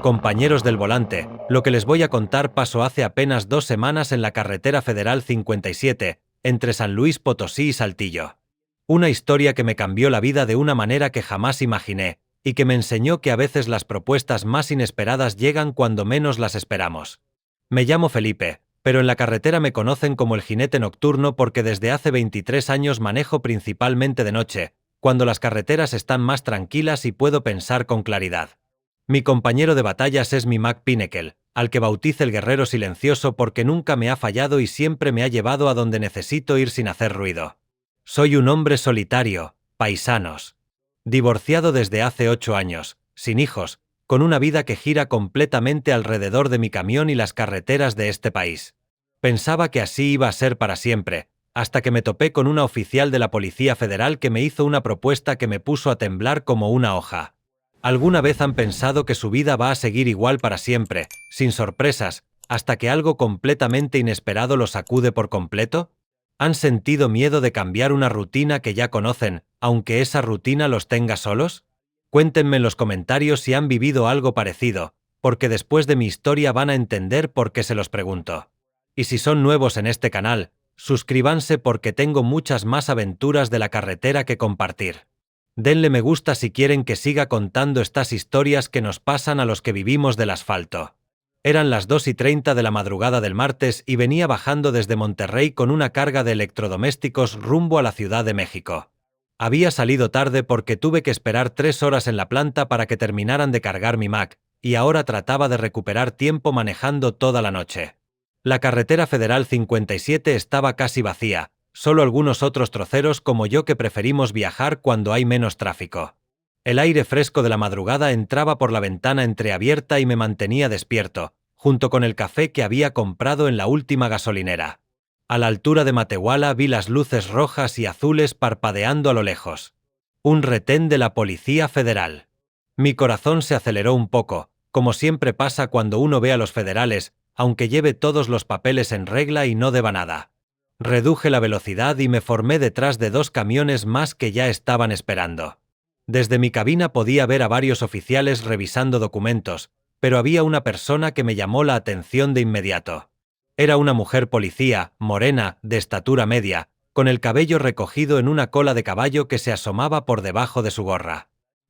Compañeros del volante, lo que les voy a contar pasó hace apenas 2 semanas en la carretera federal 57, entre San Luis Potosí y Saltillo. Una historia que me cambió la vida de una manera que jamás imaginé, y que me enseñó que a veces las propuestas más inesperadas llegan cuando menos las esperamos. Me llamo Felipe, pero en la carretera me conocen como el jinete nocturno porque desde hace 23 años manejo principalmente de noche, cuando las carreteras están más tranquilas y puedo pensar con claridad. Mi compañero de batallas es mi Mac Pinnacle, al que bautice el guerrero silencioso porque nunca me ha fallado y siempre me ha llevado a donde necesito ir sin hacer ruido. Soy un hombre solitario, paisanos. Divorciado desde hace 8 años, sin hijos, con una vida que gira completamente alrededor de mi camión y las carreteras de este país. Pensaba que así iba a ser para siempre, hasta que me topé con una oficial de la Policía Federal que me hizo una propuesta que me puso a temblar como una hoja. ¿Alguna vez han pensado que su vida va a seguir igual para siempre, sin sorpresas, hasta que algo completamente inesperado los sacude por completo? ¿Han sentido miedo de cambiar una rutina que ya conocen, aunque esa rutina los tenga solos? Cuéntenme en los comentarios si han vivido algo parecido, porque después de mi historia van a entender por qué se los pregunto. Y si son nuevos en este canal, suscríbanse porque tengo muchas más aventuras de la carretera que compartir. Denle me gusta si quieren que siga contando estas historias que nos pasan a los que vivimos del asfalto. Eran las 2:30 de la madrugada del martes y venía bajando desde Monterrey con una carga de electrodomésticos rumbo a la Ciudad de México. Había salido tarde porque tuve que esperar 3 horas en la planta para que terminaran de cargar mi Mac, y ahora trataba de recuperar tiempo manejando toda la noche. La carretera federal 57 estaba casi vacía, solo algunos otros troceros como yo que preferimos viajar cuando hay menos tráfico. El aire fresco de la madrugada entraba por la ventana entreabierta y me mantenía despierto, junto con el café que había comprado en la última gasolinera. A la altura de Matehuala vi las luces rojas y azules parpadeando a lo lejos. Un retén de la Policía Federal. Mi corazón se aceleró un poco, como siempre pasa cuando uno ve a los federales, aunque lleve todos los papeles en regla y no deba nada. Reduje la velocidad y me formé detrás de 2 camiones más que ya estaban esperando. Desde mi cabina podía ver a varios oficiales revisando documentos, pero había una persona que me llamó la atención de inmediato. Era una mujer policía, morena, de estatura media, con el cabello recogido en una cola de caballo que se asomaba por debajo de su gorra.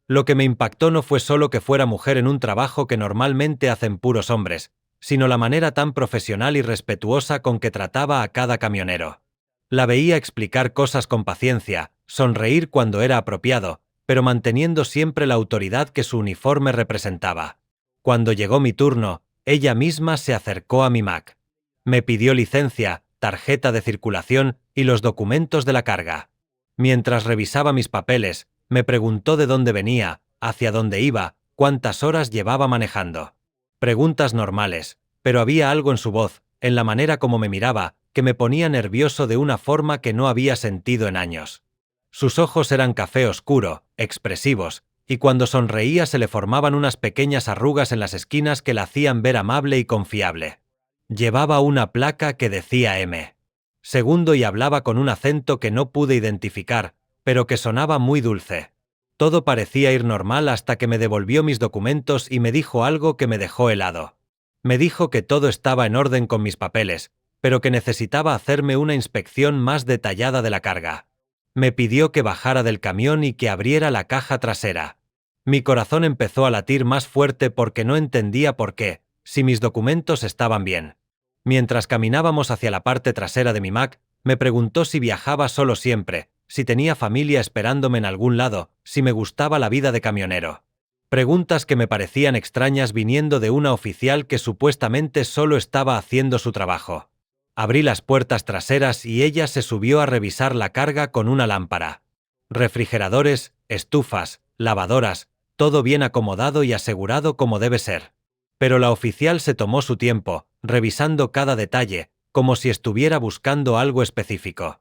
Lo que me impactó no fue solo que fuera mujer en un trabajo que normalmente hacen puros hombres, sino la manera tan profesional y respetuosa con que trataba a cada camionero. La veía explicar cosas con paciencia, sonreír cuando era apropiado, pero manteniendo siempre la autoridad que su uniforme representaba. Cuando llegó mi turno, ella misma se acercó a mi Mac. Me pidió licencia, tarjeta de circulación y los documentos de la carga. Mientras revisaba mis papeles, me preguntó de dónde venía, hacia dónde iba, cuántas horas llevaba manejando. Preguntas normales, pero había algo en su voz, en la manera como me miraba, que me ponía nervioso de una forma que no había sentido en años. Sus ojos eran café oscuro, expresivos, y cuando sonreía se le formaban unas pequeñas arrugas en las esquinas que la hacían ver amable y confiable. Llevaba una placa que decía M. Segundo y hablaba con un acento que no pude identificar, pero que sonaba muy dulce. Todo parecía ir normal hasta que me devolvió mis documentos y me dijo algo que me dejó helado. Me dijo que todo estaba en orden con mis papeles, pero que necesitaba hacerme una inspección más detallada de la carga. Me pidió que bajara del camión y que abriera la caja trasera. Mi corazón empezó a latir más fuerte porque no entendía por qué, si mis documentos estaban bien. Mientras caminábamos hacia la parte trasera de mi Mac, me preguntó si viajaba solo siempre, si tenía familia esperándome en algún lado, si me gustaba la vida de camionero. Preguntas que me parecían extrañas viniendo de una oficial que supuestamente solo estaba haciendo su trabajo. Abrí las puertas traseras y ella se subió a revisar la carga con una lámpara. Refrigeradores, estufas, lavadoras, todo bien acomodado y asegurado como debe ser. Pero la oficial se tomó su tiempo, revisando cada detalle, como si estuviera buscando algo específico.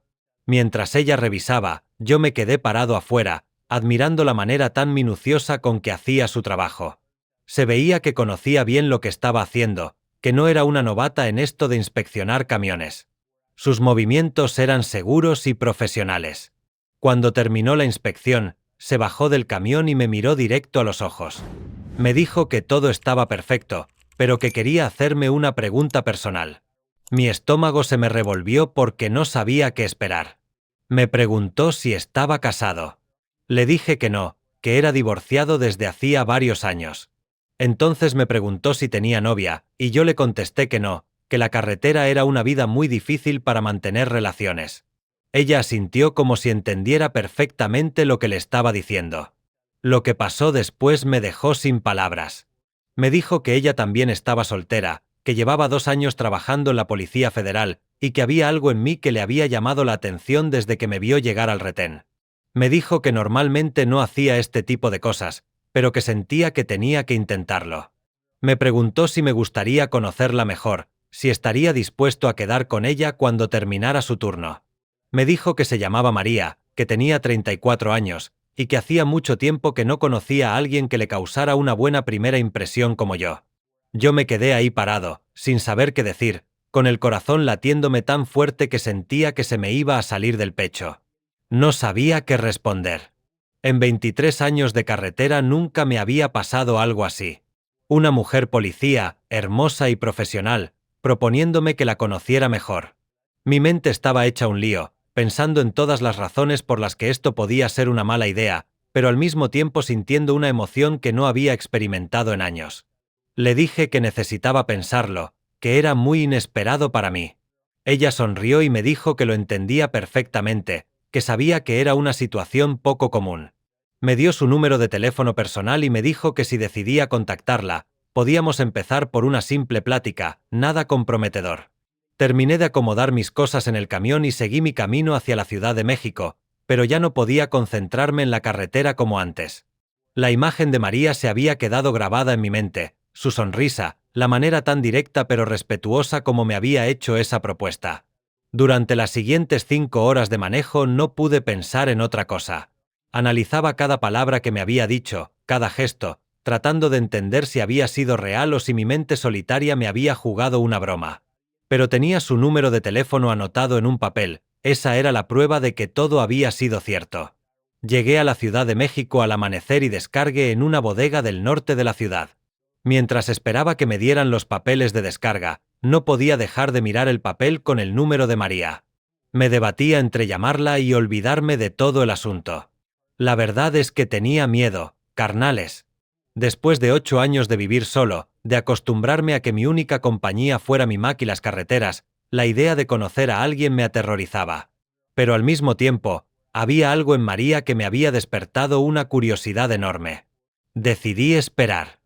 Mientras ella revisaba, yo me quedé parado afuera, admirando la manera tan minuciosa con que hacía su trabajo. Se veía que conocía bien lo que estaba haciendo, que no era una novata en esto de inspeccionar camiones. Sus movimientos eran seguros y profesionales. Cuando terminó la inspección, se bajó del camión y me miró directo a los ojos. Me dijo que todo estaba perfecto, pero que quería hacerme una pregunta personal. Mi estómago se me revolvió porque no sabía qué esperar. Me preguntó si estaba casado. Le dije que no, que era divorciado desde hacía varios años. Entonces me preguntó si tenía novia, y yo le contesté que no, que la carretera era una vida muy difícil para mantener relaciones. Ella asintió como si entendiera perfectamente lo que le estaba diciendo. Lo que pasó después me dejó sin palabras. Me dijo que ella también estaba soltera, que llevaba 2 años trabajando en la Policía Federal, y que había algo en mí que le había llamado la atención desde que me vio llegar al retén. Me dijo que normalmente no hacía este tipo de cosas, pero que sentía que tenía que intentarlo. Me preguntó si me gustaría conocerla mejor, si estaría dispuesto a quedar con ella cuando terminara su turno. Me dijo que se llamaba María, que tenía 34 años, y que hacía mucho tiempo que no conocía a alguien que le causara una buena primera impresión como yo. Yo me quedé ahí parado, sin saber qué decir, con el corazón latiéndome tan fuerte que sentía que se me iba a salir del pecho. No sabía qué responder. En 23 años de carretera nunca me había pasado algo así. Una mujer policía, hermosa y profesional, proponiéndome que la conociera mejor. Mi mente estaba hecha un lío, pensando en todas las razones por las que esto podía ser una mala idea, pero al mismo tiempo sintiendo una emoción que no había experimentado en años. Le dije que necesitaba pensarlo, que era muy inesperado para mí. Ella sonrió y me dijo que lo entendía perfectamente, que sabía que era una situación poco común. Me dio su número de teléfono personal y me dijo que si decidía contactarla, podíamos empezar por una simple plática, nada comprometedor. Terminé de acomodar mis cosas en el camión y seguí mi camino hacia la Ciudad de México, pero ya no podía concentrarme en la carretera como antes. La imagen de María se había quedado grabada en mi mente, su sonrisa, la manera tan directa pero respetuosa como me había hecho esa propuesta. Durante las siguientes 5 horas de manejo no pude pensar en otra cosa. Analizaba cada palabra que me había dicho, cada gesto, tratando de entender si había sido real o si mi mente solitaria me había jugado una broma. Pero tenía su número de teléfono anotado en un papel, esa era la prueba de que todo había sido cierto. Llegué a la Ciudad de México al amanecer y descargué en una bodega del norte de la ciudad. Mientras esperaba que me dieran los papeles de descarga, no podía dejar de mirar el papel con el número de María. Me debatía entre llamarla y olvidarme de todo el asunto. La verdad es que tenía miedo, carnales. Después de 8 años de vivir solo, de acostumbrarme a que mi única compañía fuera mi Mac y las carreteras, la idea de conocer a alguien me aterrorizaba. Pero al mismo tiempo, había algo en María que me había despertado una curiosidad enorme. Decidí esperar.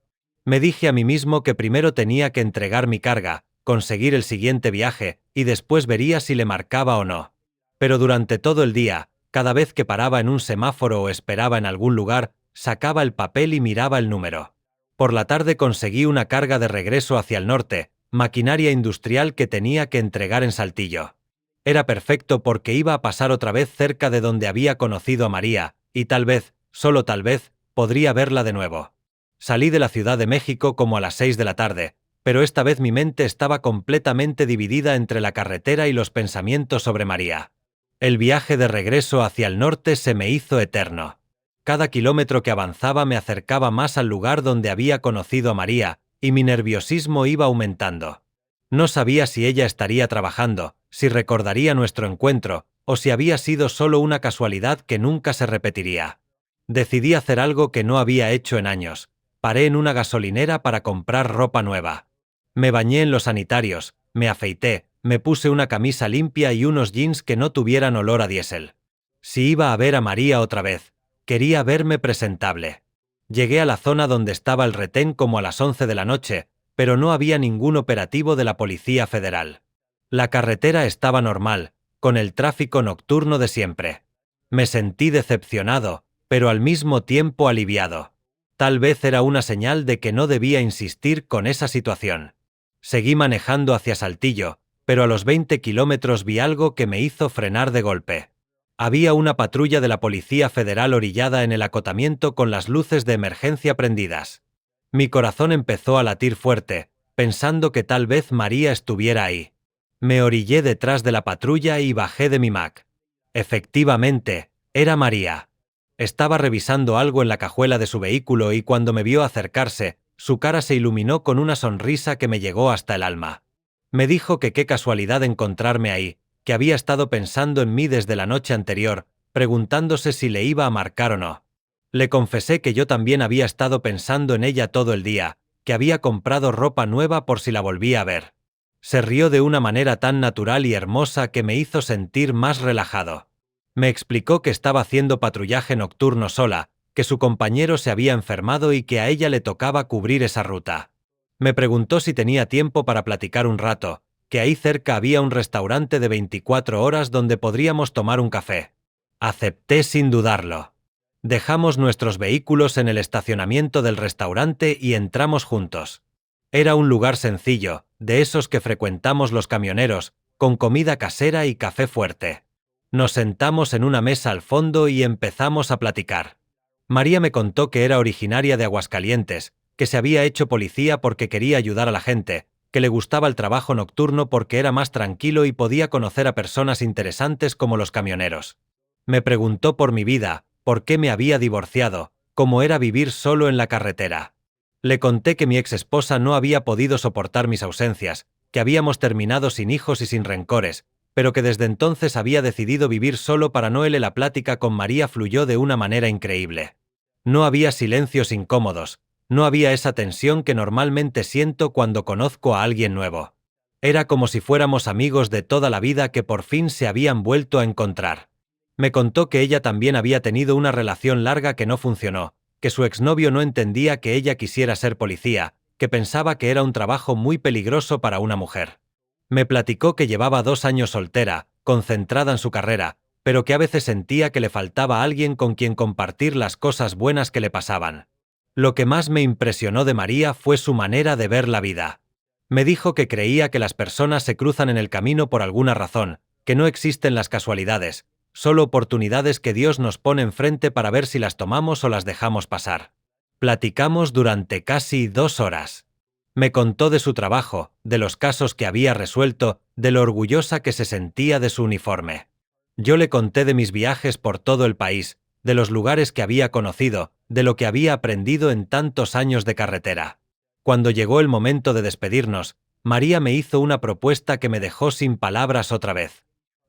Me dije a mí mismo que primero tenía que entregar mi carga, conseguir el siguiente viaje, y después vería si le marcaba o no. Pero durante todo el día, cada vez que paraba en un semáforo o esperaba en algún lugar, sacaba el papel y miraba el número. Por la tarde conseguí una carga de regreso hacia el norte, maquinaria industrial que tenía que entregar en Saltillo. Era perfecto porque iba a pasar otra vez cerca de donde había conocido a María, y tal vez, solo tal vez, podría verla de nuevo. Salí de la Ciudad de México como a las 6 de la tarde, pero esta vez mi mente estaba completamente dividida entre la carretera y los pensamientos sobre María. El viaje de regreso hacia el norte se me hizo eterno. Cada kilómetro que avanzaba me acercaba más al lugar donde había conocido a María, y mi nerviosismo iba aumentando. No sabía si ella estaría trabajando, si recordaría nuestro encuentro, o si había sido solo una casualidad que nunca se repetiría. Decidí hacer algo que no había hecho en años. Paré en una gasolinera para comprar ropa nueva. Me bañé en los sanitarios, me afeité, me puse una camisa limpia y unos jeans que no tuvieran olor a diésel. Si iba a ver a María otra vez, quería verme presentable. Llegué a la zona donde estaba el retén como a las 11 de la noche, pero no había ningún operativo de la Policía Federal. La carretera estaba normal, con el tráfico nocturno de siempre. Me sentí decepcionado, pero al mismo tiempo aliviado. Tal vez era una señal de que no debía insistir con esa situación. Seguí manejando hacia Saltillo, pero a los 20 kilómetros vi algo que me hizo frenar de golpe. Había una patrulla de la Policía Federal orillada en el acotamiento con las luces de emergencia prendidas. Mi corazón empezó a latir fuerte, pensando que tal vez María estuviera ahí. Me orillé detrás de la patrulla y bajé de mi Mac. Efectivamente, era María. Estaba revisando algo en la cajuela de su vehículo y cuando me vio acercarse, su cara se iluminó con una sonrisa que me llegó hasta el alma. Me dijo que qué casualidad encontrarme ahí, que había estado pensando en mí desde la noche anterior, preguntándose si le iba a marcar o no. Le confesé que yo también había estado pensando en ella todo el día, que había comprado ropa nueva por si la volvía a ver. Se rió de una manera tan natural y hermosa que me hizo sentir más relajado. Me explicó que estaba haciendo patrullaje nocturno sola, que su compañero se había enfermado y que a ella le tocaba cubrir esa ruta. Me preguntó si tenía tiempo para platicar un rato, que ahí cerca había un restaurante de 24 horas donde podríamos tomar un café. Acepté sin dudarlo. Dejamos nuestros vehículos en el estacionamiento del restaurante y entramos juntos. Era un lugar sencillo, de esos que frecuentamos los camioneros, con comida casera y café fuerte. Nos sentamos en una mesa al fondo y empezamos a platicar. María me contó que era originaria de Aguascalientes, que se había hecho policía porque quería ayudar a la gente, que le gustaba el trabajo nocturno porque era más tranquilo y podía conocer a personas interesantes como los camioneros. Me preguntó por mi vida, por qué me había divorciado, cómo era vivir solo en la carretera. Le conté que mi ex esposa no había podido soportar mis ausencias, que habíamos terminado sin hijos y sin rencores, pero que desde entonces había decidido vivir solo para no. La plática con María fluyó de una manera increíble. No había silencios incómodos, no había esa tensión que normalmente siento cuando conozco a alguien nuevo. Era como si fuéramos amigos de toda la vida que por fin se habían vuelto a encontrar. Me contó que ella también había tenido una relación larga que no funcionó, que su exnovio no entendía que ella quisiera ser policía, que pensaba que era un trabajo muy peligroso para una mujer. Me platicó que llevaba 2 años soltera, concentrada en su carrera, pero que a veces sentía que le faltaba alguien con quien compartir las cosas buenas que le pasaban. Lo que más me impresionó de María fue su manera de ver la vida. Me dijo que creía que las personas se cruzan en el camino por alguna razón, que no existen las casualidades, solo oportunidades que Dios nos pone enfrente para ver si las tomamos o las dejamos pasar. Platicamos durante casi 2 horas. Me contó de su trabajo, de los casos que había resuelto, de lo orgullosa que se sentía de su uniforme. Yo le conté de mis viajes por todo el país, de los lugares que había conocido, de lo que había aprendido en tantos años de carretera. Cuando llegó el momento de despedirnos, María me hizo una propuesta que me dejó sin palabras otra vez.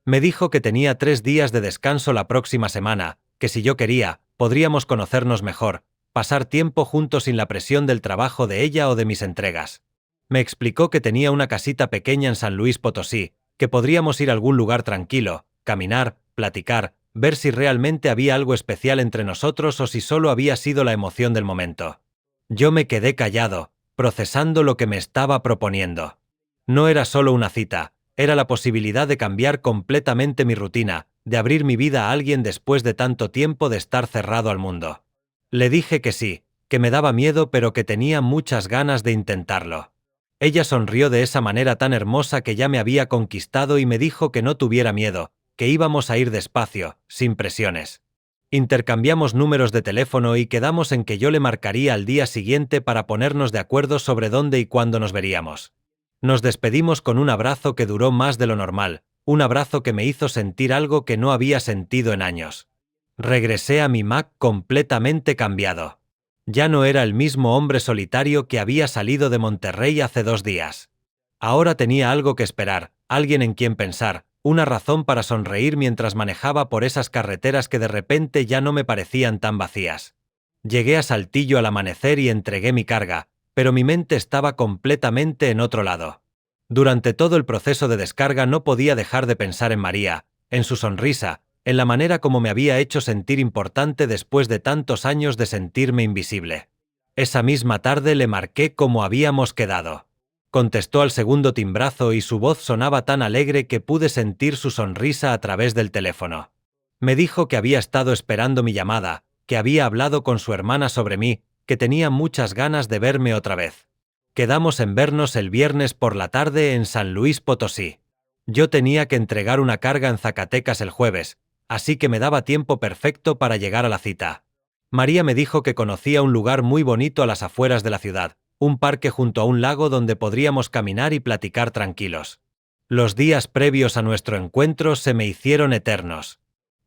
Me dijo que tenía 3 días de descanso la próxima semana, que si yo quería, podríamos conocernos mejor, pasar tiempo juntos sin la presión del trabajo de ella o de mis entregas. Me explicó que tenía una casita pequeña en San Luis Potosí, que podríamos ir a algún lugar tranquilo, caminar, platicar, ver si realmente había algo especial entre nosotros o si solo había sido la emoción del momento. Yo me quedé callado, procesando lo que me estaba proponiendo. No era solo una cita, era la posibilidad de cambiar completamente mi rutina, de abrir mi vida a alguien después de tanto tiempo de estar cerrado al mundo. Le dije que sí, que me daba miedo pero que tenía muchas ganas de intentarlo. Ella sonrió de esa manera tan hermosa que ya me había conquistado y me dijo que no tuviera miedo, que íbamos a ir despacio, sin presiones. Intercambiamos números de teléfono y quedamos en que yo le marcaría al día siguiente para ponernos de acuerdo sobre dónde y cuándo nos veríamos. Nos despedimos con un abrazo que duró más de lo normal, un abrazo que me hizo sentir algo que no había sentido en años. Regresé a mi Mac completamente cambiado. Ya no era el mismo hombre solitario que había salido de Monterrey hace 2 días. Ahora tenía algo que esperar, alguien en quien pensar, una razón para sonreír mientras manejaba por esas carreteras que de repente ya no me parecían tan vacías. Llegué a Saltillo al amanecer y entregué mi carga, pero mi mente estaba completamente en otro lado. Durante todo el proceso de descarga no podía dejar de pensar en María, en su sonrisa, en la manera como me había hecho sentir importante después de tantos años de sentirme invisible. Esa misma tarde le marqué como habíamos quedado. Contestó al segundo timbrazo y su voz sonaba tan alegre que pude sentir su sonrisa a través del teléfono. Me dijo que había estado esperando mi llamada, que había hablado con su hermana sobre mí, que tenía muchas ganas de verme otra vez. Quedamos en vernos el viernes por la tarde en San Luis Potosí. Yo tenía que entregar una carga en Zacatecas el jueves, así que me daba tiempo perfecto para llegar a la cita. María me dijo que conocía un lugar muy bonito a las afueras de la ciudad, un parque junto a un lago donde podríamos caminar y platicar tranquilos. Los días previos a nuestro encuentro se me hicieron eternos.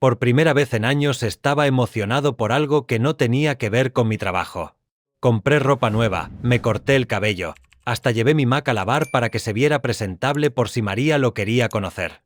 Por primera vez en años estaba emocionado por algo que no tenía que ver con mi trabajo. Compré ropa nueva, me corté el cabello, hasta llevé mi Mac a lavar para que se viera presentable por si María lo quería conocer.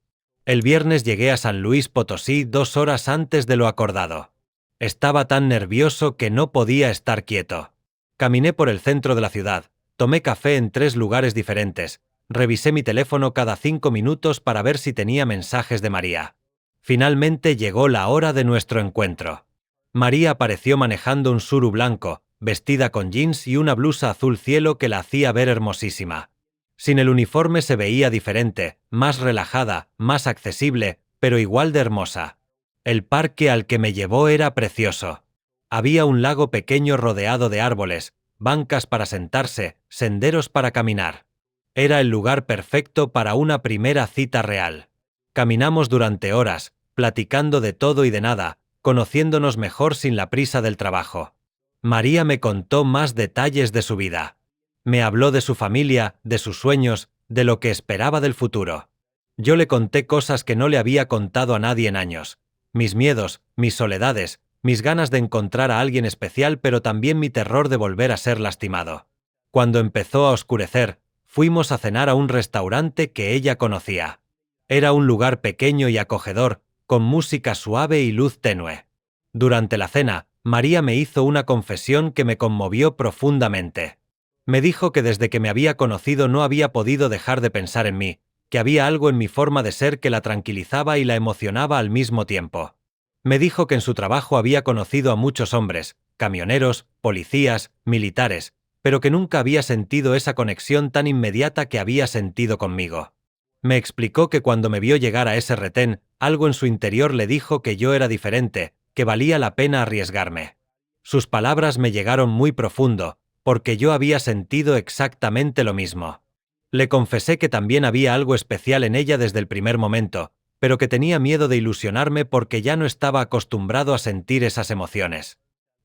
El viernes llegué a San Luis Potosí 2 horas antes de lo acordado. Estaba tan nervioso que no podía estar quieto. Caminé por el centro de la ciudad, tomé café en 3 lugares diferentes, revisé mi teléfono cada 5 minutos para ver si tenía mensajes de María. Finalmente llegó la hora de nuestro encuentro. María apareció manejando un Suru blanco, vestida con jeans y una blusa azul cielo que la hacía ver hermosísima. Sin el uniforme se veía diferente, más relajada, más accesible, pero igual de hermosa. El parque al que me llevó era precioso. Había un lago pequeño rodeado de árboles, bancas para sentarse, senderos para caminar. Era el lugar perfecto para una primera cita real. Caminamos durante horas, platicando de todo y de nada, conociéndonos mejor sin la prisa del trabajo. María me contó más detalles de su vida. Me habló de su familia, de sus sueños, de lo que esperaba del futuro. Yo le conté cosas que no le había contado a nadie en años. Mis miedos, mis soledades, mis ganas de encontrar a alguien especial, pero también mi terror de volver a ser lastimado. Cuando empezó a oscurecer, fuimos a cenar a un restaurante que ella conocía. Era un lugar pequeño y acogedor, con música suave y luz tenue. Durante la cena, María me hizo una confesión que me conmovió profundamente. Me dijo que desde que me había conocido no había podido dejar de pensar en mí, que había algo en mi forma de ser que la tranquilizaba y la emocionaba al mismo tiempo. Me dijo que en su trabajo había conocido a muchos hombres, camioneros, policías, militares, pero que nunca había sentido esa conexión tan inmediata que había sentido conmigo. Me explicó que cuando me vio llegar a ese retén, algo en su interior le dijo que yo era diferente, que valía la pena arriesgarme. Sus palabras me llegaron muy profundo, porque yo había sentido exactamente lo mismo. Le confesé que también había algo especial en ella desde el primer momento, pero que tenía miedo de ilusionarme porque ya no estaba acostumbrado a sentir esas emociones.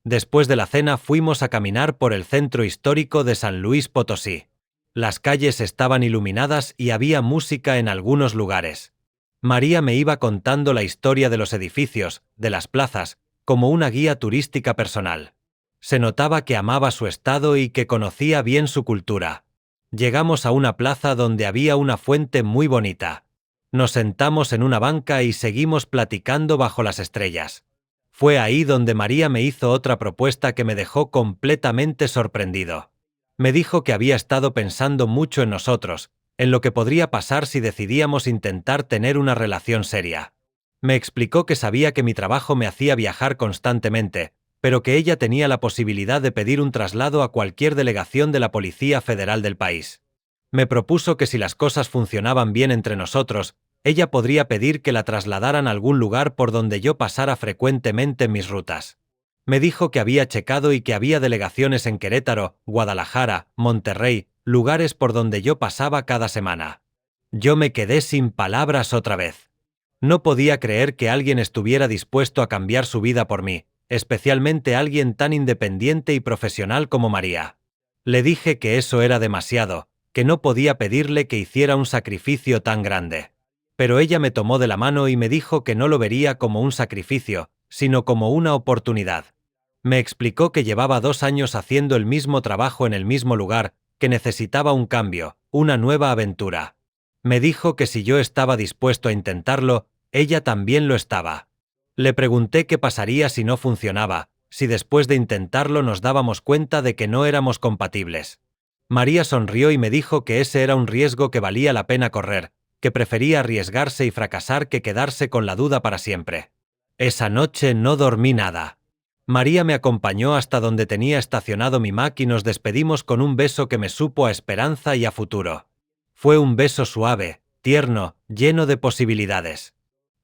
Después de la cena fuimos a caminar por el centro histórico de San Luis Potosí. Las calles estaban iluminadas y había música en algunos lugares. María me iba contando la historia de los edificios, de las plazas, como una guía turística personal. Se notaba que amaba su estado y que conocía bien su cultura. Llegamos a una plaza donde había una fuente muy bonita. Nos sentamos en una banca y seguimos platicando bajo las estrellas. Fue ahí donde María me hizo otra propuesta que me dejó completamente sorprendido. Me dijo que había estado pensando mucho en nosotros, en lo que podría pasar si decidíamos intentar tener una relación seria. Me explicó que sabía que mi trabajo me hacía viajar constantemente, pero que ella tenía la posibilidad de pedir un traslado a cualquier delegación de la Policía Federal del país. Me propuso que si las cosas funcionaban bien entre nosotros, ella podría pedir que la trasladaran a algún lugar por donde yo pasara frecuentemente en mis rutas. Me dijo que había checado y que había delegaciones en Querétaro, Guadalajara, Monterrey, lugares por donde yo pasaba cada semana. Yo me quedé sin palabras otra vez. No podía creer que alguien estuviera dispuesto a cambiar su vida por mí, especialmente alguien tan independiente y profesional como María. Le dije que eso era demasiado, que no podía pedirle que hiciera un sacrificio tan grande. Pero ella me tomó de la mano y me dijo que no lo vería como un sacrificio, sino como una oportunidad. Me explicó que llevaba 2 años haciendo el mismo trabajo en el mismo lugar, que necesitaba un cambio, una nueva aventura. Me dijo que si yo estaba dispuesto a intentarlo, ella también lo estaba. Le pregunté qué pasaría si no funcionaba, si después de intentarlo nos dábamos cuenta de que no éramos compatibles. María sonrió y me dijo que ese era un riesgo que valía la pena correr, que prefería arriesgarse y fracasar que quedarse con la duda para siempre. Esa noche no dormí nada. María me acompañó hasta donde tenía estacionado mi Mac y nos despedimos con un beso que me supo a esperanza y a futuro. Fue un beso suave, tierno, lleno de posibilidades.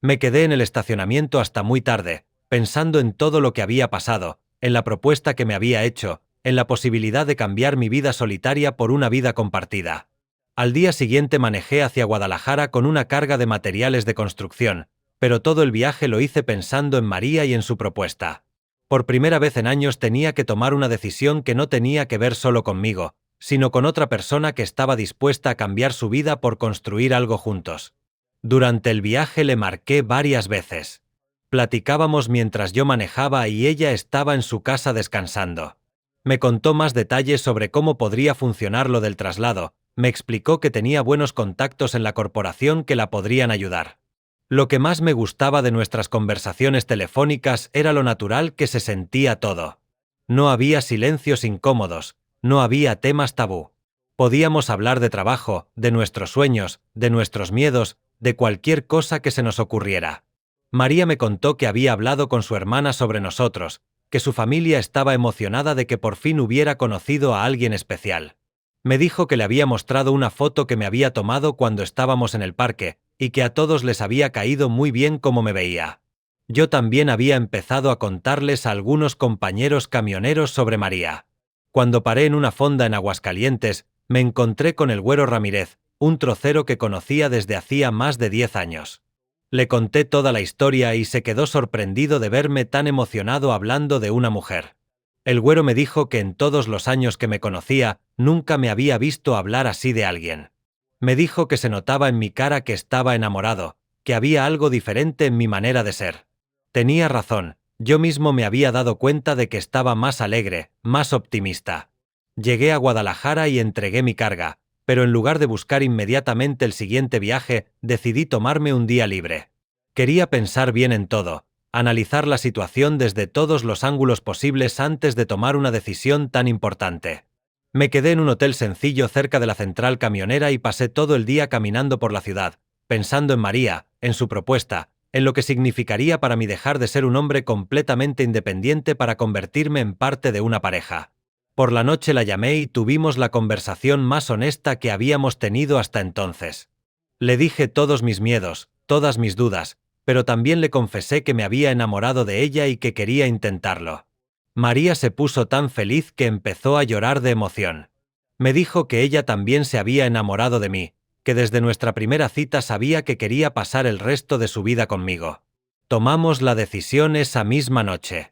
Me quedé en el estacionamiento hasta muy tarde, pensando en todo lo que había pasado, en la propuesta que me había hecho, en la posibilidad de cambiar mi vida solitaria por una vida compartida. Al día siguiente manejé hacia Guadalajara con una carga de materiales de construcción, pero todo el viaje lo hice pensando en María y en su propuesta. Por primera vez en años tenía que tomar una decisión que no tenía que ver solo conmigo, sino con otra persona que estaba dispuesta a cambiar su vida por construir algo juntos. Durante el viaje le marqué varias veces. Platicábamos mientras yo manejaba y ella estaba en su casa descansando. Me contó más detalles sobre cómo podría funcionar lo del traslado, me explicó que tenía buenos contactos en la corporación que la podrían ayudar. Lo que más me gustaba de nuestras conversaciones telefónicas era lo natural que se sentía todo. No había silencios incómodos, no había temas tabú. Podíamos hablar de trabajo, de nuestros sueños, de nuestros miedos, de cualquier cosa que se nos ocurriera. María me contó que había hablado con su hermana sobre nosotros, que su familia estaba emocionada de que por fin hubiera conocido a alguien especial. Me dijo que le había mostrado una foto que me había tomado cuando estábamos en el parque, y que a todos les había caído muy bien cómo me veía. Yo también había empezado a contarles a algunos compañeros camioneros sobre María. Cuando paré en una fonda en Aguascalientes, me encontré con el Güero Ramírez, un trocero que conocía desde hacía más de 10 años. Le conté toda la historia y se quedó sorprendido de verme tan emocionado hablando de una mujer. El Güero me dijo que en todos los años que me conocía, nunca me había visto hablar así de alguien. Me dijo que se notaba en mi cara que estaba enamorado, que había algo diferente en mi manera de ser. Tenía razón, yo mismo me había dado cuenta de que estaba más alegre, más optimista. Llegué a Guadalajara y entregué mi carga, pero en lugar de buscar inmediatamente el siguiente viaje, decidí tomarme un día libre. Quería pensar bien en todo, analizar la situación desde todos los ángulos posibles antes de tomar una decisión tan importante. Me quedé en un hotel sencillo cerca de la central camionera y pasé todo el día caminando por la ciudad, pensando en María, en su propuesta, en lo que significaría para mí dejar de ser un hombre completamente independiente para convertirme en parte de una pareja. Por la noche la llamé y tuvimos la conversación más honesta que habíamos tenido hasta entonces. Le dije todos mis miedos, todas mis dudas, pero también le confesé que me había enamorado de ella y que quería intentarlo. María se puso tan feliz que empezó a llorar de emoción. Me dijo que ella también se había enamorado de mí, que desde nuestra primera cita sabía que quería pasar el resto de su vida conmigo. Tomamos la decisión esa misma noche.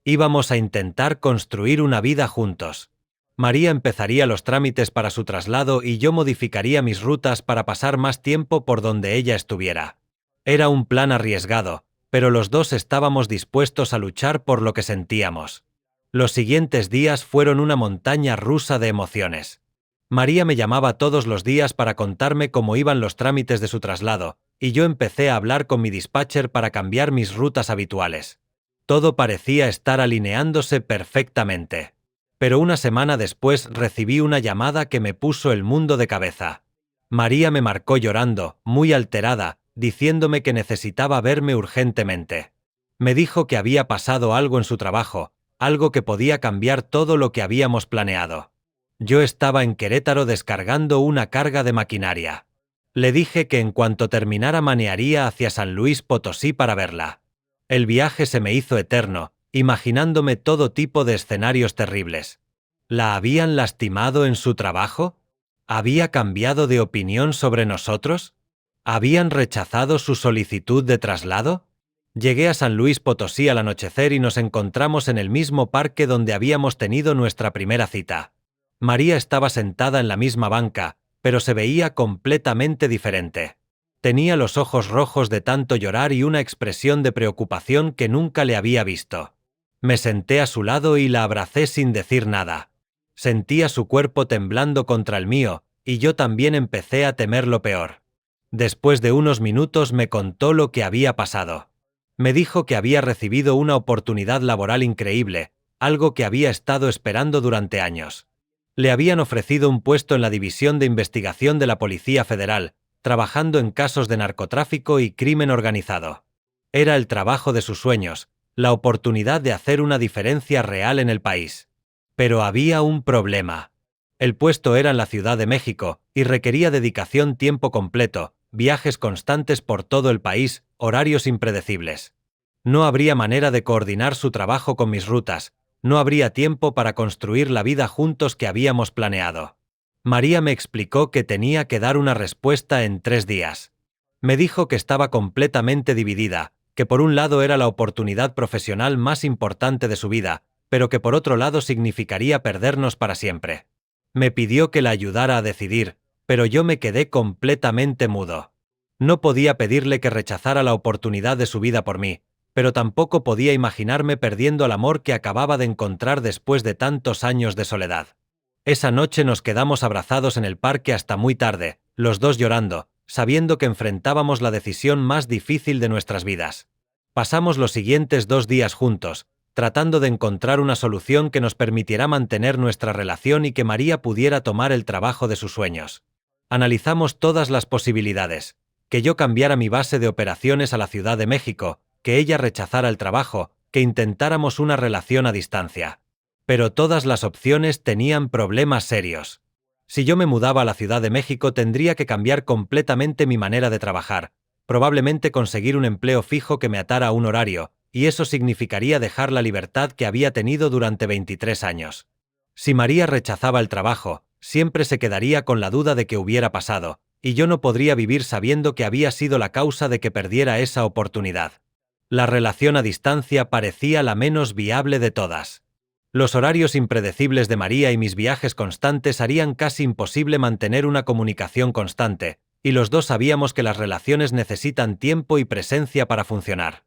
Íbamos a intentar construir una vida juntos. María empezaría los trámites para su traslado y yo modificaría mis rutas para pasar más tiempo por donde ella estuviera. Era un plan arriesgado, pero los dos estábamos dispuestos a luchar por lo que sentíamos. Los siguientes días fueron una montaña rusa de emociones. María me llamaba todos los días para contarme cómo iban los trámites de su traslado, y yo empecé a hablar con mi dispatcher para cambiar mis rutas habituales. Todo parecía estar alineándose perfectamente. Pero una semana después recibí una llamada que me puso el mundo de cabeza. María me marcó llorando, muy alterada, diciéndome que necesitaba verme urgentemente. Me dijo que había pasado algo en su trabajo, algo que podía cambiar todo lo que habíamos planeado. Yo estaba en Querétaro descargando una carga de maquinaria. Le dije que en cuanto terminara manearía hacia San Luis Potosí para verla. El viaje se me hizo eterno, imaginándome todo tipo de escenarios terribles. ¿La habían lastimado en su trabajo? ¿Había cambiado de opinión sobre nosotros? ¿Habían rechazado su solicitud de traslado? Llegué a San Luis Potosí al anochecer y nos encontramos en el mismo parque donde habíamos tenido nuestra primera cita. María estaba sentada en la misma banca, pero se veía completamente diferente. Tenía los ojos rojos de tanto llorar y una expresión de preocupación que nunca le había visto. Me senté a su lado y la abracé sin decir nada. Sentía su cuerpo temblando contra el mío, y yo también empecé a temer lo peor. Después de unos minutos me contó lo que había pasado. Me dijo que había recibido una oportunidad laboral increíble, algo que había estado esperando durante años. Le habían ofrecido un puesto en la División de Investigación de la Policía Federal, trabajando en casos de narcotráfico y crimen organizado. Era el trabajo de sus sueños, la oportunidad de hacer una diferencia real en el país. Pero había un problema. El puesto era en la Ciudad de México y requería dedicación tiempo completo, viajes constantes por todo el país, horarios impredecibles. No habría manera de coordinar su trabajo con mis rutas, no habría tiempo para construir la vida juntos que habíamos planeado. María me explicó que tenía que dar una respuesta en 3 días. Me dijo que estaba completamente dividida, que por un lado era la oportunidad profesional más importante de su vida, pero que por otro lado significaría perdernos para siempre. Me pidió que la ayudara a decidir, pero yo me quedé completamente mudo. No podía pedirle que rechazara la oportunidad de su vida por mí, pero tampoco podía imaginarme perdiendo el amor que acababa de encontrar después de tantos años de soledad. Esa noche nos quedamos abrazados en el parque hasta muy tarde, los dos llorando, sabiendo que enfrentábamos la decisión más difícil de nuestras vidas. Pasamos los siguientes 2 días juntos, tratando de encontrar una solución que nos permitiera mantener nuestra relación y que María pudiera tomar el trabajo de sus sueños. Analizamos todas las posibilidades: que yo cambiara mi base de operaciones a la Ciudad de México, que ella rechazara el trabajo, que intentáramos una relación a distancia. Pero todas las opciones tenían problemas serios. Si yo me mudaba a la Ciudad de México, tendría que cambiar completamente mi manera de trabajar, probablemente conseguir un empleo fijo que me atara a un horario, y eso significaría dejar la libertad que había tenido durante 23 años. Si María rechazaba el trabajo, siempre se quedaría con la duda de qué hubiera pasado, y yo no podría vivir sabiendo que había sido la causa de que perdiera esa oportunidad. La relación a distancia parecía la menos viable de todas. Los horarios impredecibles de María y mis viajes constantes harían casi imposible mantener una comunicación constante, y los dos sabíamos que las relaciones necesitan tiempo y presencia para funcionar.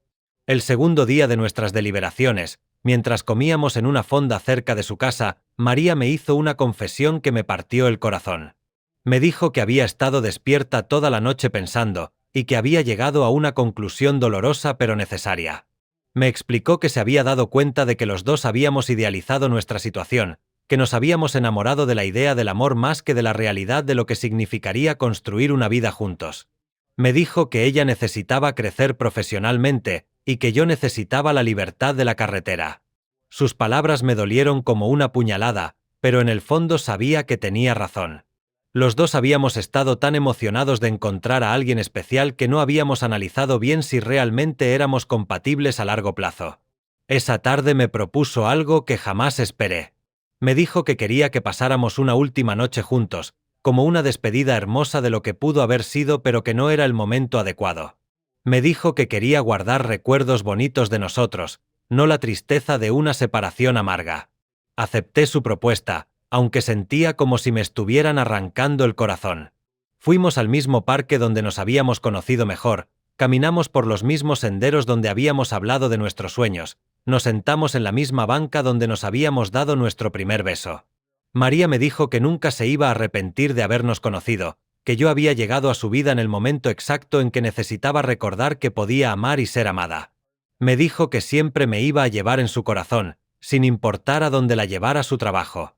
El segundo día de nuestras deliberaciones, mientras comíamos en una fonda cerca de su casa, María me hizo una confesión que me partió el corazón. Me dijo que había estado despierta toda la noche pensando, y que había llegado a una conclusión dolorosa pero necesaria. Me explicó que se había dado cuenta de que los dos habíamos idealizado nuestra situación, que nos habíamos enamorado de la idea del amor más que de la realidad de lo que significaría construir una vida juntos. Me dijo que ella necesitaba crecer profesionalmente, y que yo necesitaba la libertad de la carretera. Sus palabras me dolieron como una puñalada, pero en el fondo sabía que tenía razón. Los dos habíamos estado tan emocionados de encontrar a alguien especial que no habíamos analizado bien si realmente éramos compatibles a largo plazo. Esa tarde me propuso algo que jamás esperé. Me dijo que quería que pasáramos una última noche juntos, como una despedida hermosa de lo que pudo haber sido pero que no era el momento adecuado. Me dijo que quería guardar recuerdos bonitos de nosotros, no la tristeza de una separación amarga. Acepté su propuesta, aunque sentía como si me estuvieran arrancando el corazón. Fuimos al mismo parque donde nos habíamos conocido mejor, caminamos por los mismos senderos donde habíamos hablado de nuestros sueños, nos sentamos en la misma banca donde nos habíamos dado nuestro primer beso. María me dijo que nunca se iba a arrepentir de habernos conocido, que yo había llegado a su vida en el momento exacto en que necesitaba recordar que podía amar y ser amada. Me dijo que siempre me iba a llevar en su corazón, sin importar a dónde la llevara su trabajo.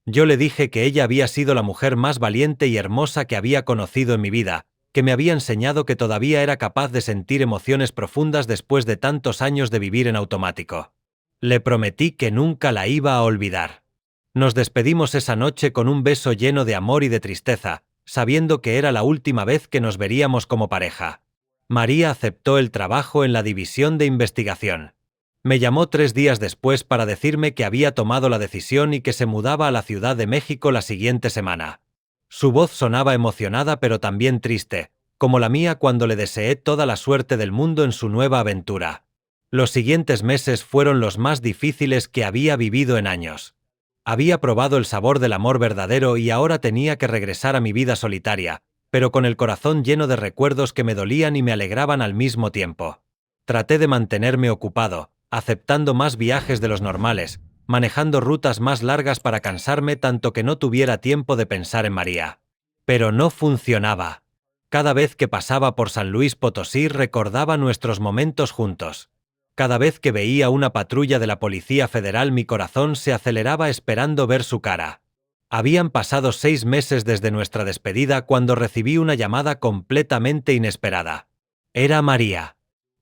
Yo le dije que ella había sido la mujer más valiente y hermosa que había conocido en mi vida, que me había enseñado que todavía era capaz de sentir emociones profundas después de tantos años de vivir en automático. Le prometí que nunca la iba a olvidar. Nos despedimos esa noche con un beso lleno de amor y de tristeza, sabiendo que era la última vez que nos veríamos como pareja. María aceptó el trabajo en la división de investigación. Me llamó 3 días después para decirme que había tomado la decisión y que se mudaba a la Ciudad de México la siguiente semana. Su voz sonaba emocionada pero también triste, como la mía cuando le deseé toda la suerte del mundo en su nueva aventura. Los siguientes meses fueron los más difíciles que había vivido en años. Había probado el sabor del amor verdadero y ahora tenía que regresar a mi vida solitaria, pero con el corazón lleno de recuerdos que me dolían y me alegraban al mismo tiempo. Traté de mantenerme ocupado, aceptando más viajes de los normales, manejando rutas más largas para cansarme tanto que no tuviera tiempo de pensar en María. Pero no funcionaba. Cada vez que pasaba por San Luis Potosí recordaba nuestros momentos juntos. Cada vez que veía una patrulla de la Policía Federal mi corazón se aceleraba esperando ver su cara. Habían pasado 6 meses desde nuestra despedida cuando recibí una llamada completamente inesperada. Era María.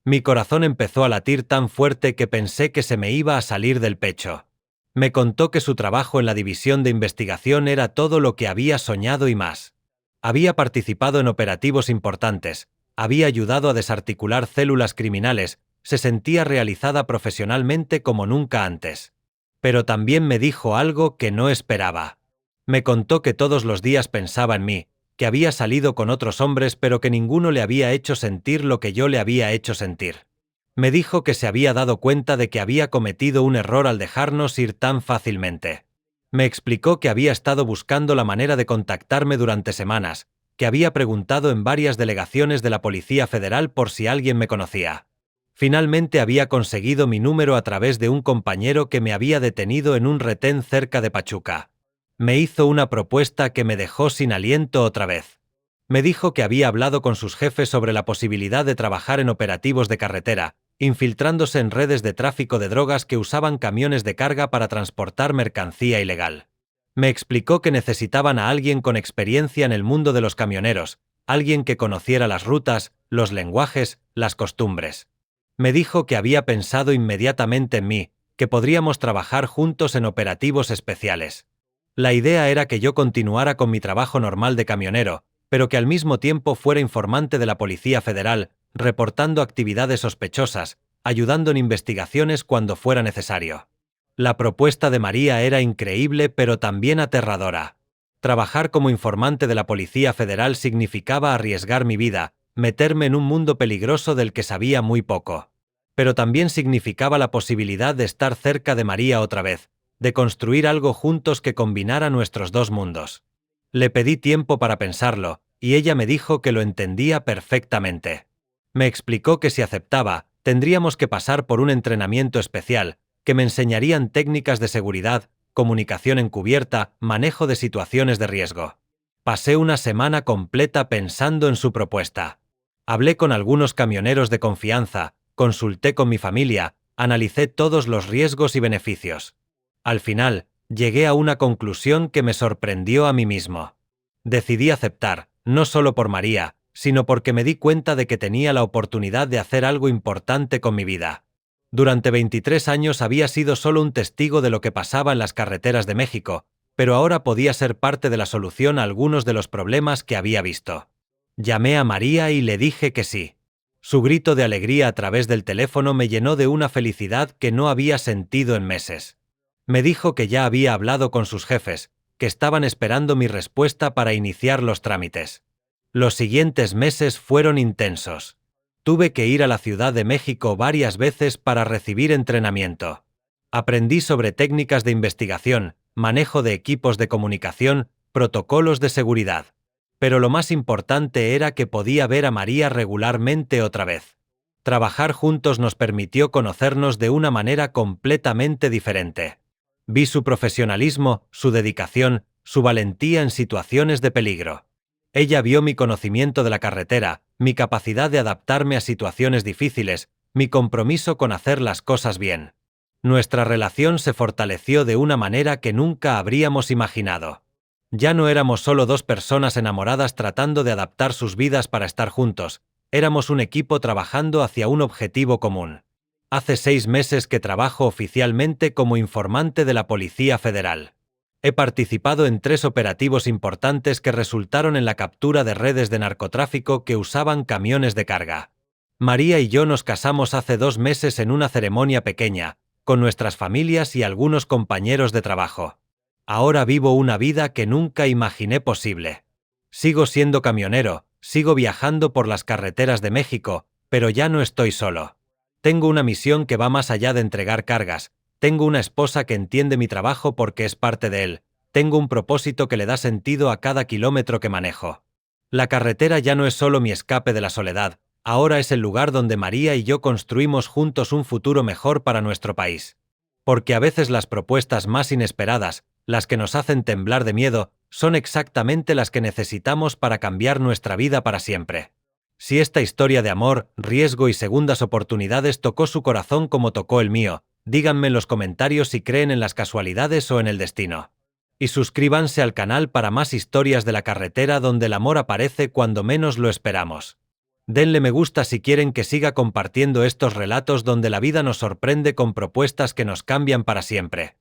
Mi corazón empezó a latir tan fuerte que pensé que se me iba a salir del pecho. Me contó que su trabajo en la división de investigación era todo lo que había soñado y más. Había participado en operativos importantes, había ayudado a desarticular células criminales, se sentía realizada profesionalmente como nunca antes. Pero también me dijo algo que no esperaba. Me contó que todos los días pensaba en mí, que había salido con otros hombres pero que ninguno le había hecho sentir lo que yo le había hecho sentir. Me dijo que se había dado cuenta de que había cometido un error al dejarnos ir tan fácilmente. Me explicó que había estado buscando la manera de contactarme durante semanas, que había preguntado en varias delegaciones de la Policía Federal por si alguien me conocía. Finalmente había conseguido mi número a través de un compañero que me había detenido en un retén cerca de Pachuca. Me hizo una propuesta que me dejó sin aliento otra vez. Me dijo que había hablado con sus jefes sobre la posibilidad de trabajar en operativos de carretera, infiltrándose en redes de tráfico de drogas que usaban camiones de carga para transportar mercancía ilegal. Me explicó que necesitaban a alguien con experiencia en el mundo de los camioneros, alguien que conociera las rutas, los lenguajes, las costumbres. Me dijo que había pensado inmediatamente en mí, que podríamos trabajar juntos en operativos especiales. La idea era que yo continuara con mi trabajo normal de camionero, pero que al mismo tiempo fuera informante de la Policía Federal, reportando actividades sospechosas, ayudando en investigaciones cuando fuera necesario. La propuesta de María era increíble pero también aterradora. Trabajar como informante de la Policía Federal significaba arriesgar mi vida, meterme en un mundo peligroso del que sabía muy poco. Pero también significaba la posibilidad de estar cerca de María otra vez, de construir algo juntos que combinara nuestros dos mundos. Le pedí tiempo para pensarlo, y ella me dijo que lo entendía perfectamente. Me explicó que si aceptaba, tendríamos que pasar por un entrenamiento especial, que me enseñarían técnicas de seguridad, comunicación encubierta, manejo de situaciones de riesgo. Pasé una semana completa pensando en su propuesta. Hablé con algunos camioneros de confianza, consulté con mi familia, analicé todos los riesgos y beneficios. Al final, llegué a una conclusión que me sorprendió a mí mismo. Decidí aceptar, no solo por María, sino porque me di cuenta de que tenía la oportunidad de hacer algo importante con mi vida. Durante 23 años había sido solo un testigo de lo que pasaba en las carreteras de México, pero ahora podía ser parte de la solución a algunos de los problemas que había visto. Llamé a María y le dije que sí. Su grito de alegría a través del teléfono me llenó de una felicidad que no había sentido en meses. Me dijo que ya había hablado con sus jefes, que estaban esperando mi respuesta para iniciar los trámites. Los siguientes meses fueron intensos. Tuve que ir a la Ciudad de México varias veces para recibir entrenamiento. Aprendí sobre técnicas de investigación, manejo de equipos de comunicación, protocolos de seguridad. Pero lo más importante era que podía ver a María regularmente otra vez. Trabajar juntos nos permitió conocernos de una manera completamente diferente. Vi su profesionalismo, su dedicación, su valentía en situaciones de peligro. Ella vio mi conocimiento de la carretera, mi capacidad de adaptarme a situaciones difíciles, mi compromiso con hacer las cosas bien. Nuestra relación se fortaleció de una manera que nunca habríamos imaginado. Ya no éramos solo dos personas enamoradas tratando de adaptar sus vidas para estar juntos, éramos un equipo trabajando hacia un objetivo común. Hace 6 meses que trabajo oficialmente como informante de la Policía Federal. He participado en 3 operativos importantes que resultaron en la captura de redes de narcotráfico que usaban camiones de carga. María y yo nos casamos hace 2 meses en una ceremonia pequeña, con nuestras familias y algunos compañeros de trabajo. Ahora vivo una vida que nunca imaginé posible. Sigo siendo camionero, sigo viajando por las carreteras de México, pero ya no estoy solo. Tengo una misión que va más allá de entregar cargas, tengo una esposa que entiende mi trabajo porque es parte de él, tengo un propósito que le da sentido a cada kilómetro que manejo. La carretera ya no es solo mi escape de la soledad, ahora es el lugar donde María y yo construimos juntos un futuro mejor para nuestro país. Porque a veces las propuestas más inesperadas, las que nos hacen temblar de miedo, son exactamente las que necesitamos para cambiar nuestra vida para siempre. Si esta historia de amor, riesgo y segundas oportunidades tocó su corazón como tocó el mío, díganme en los comentarios si creen en las casualidades o en el destino. Y suscríbanse al canal para más historias de la carretera donde el amor aparece cuando menos lo esperamos. Denle me gusta si quieren que siga compartiendo estos relatos donde la vida nos sorprende con propuestas que nos cambian para siempre.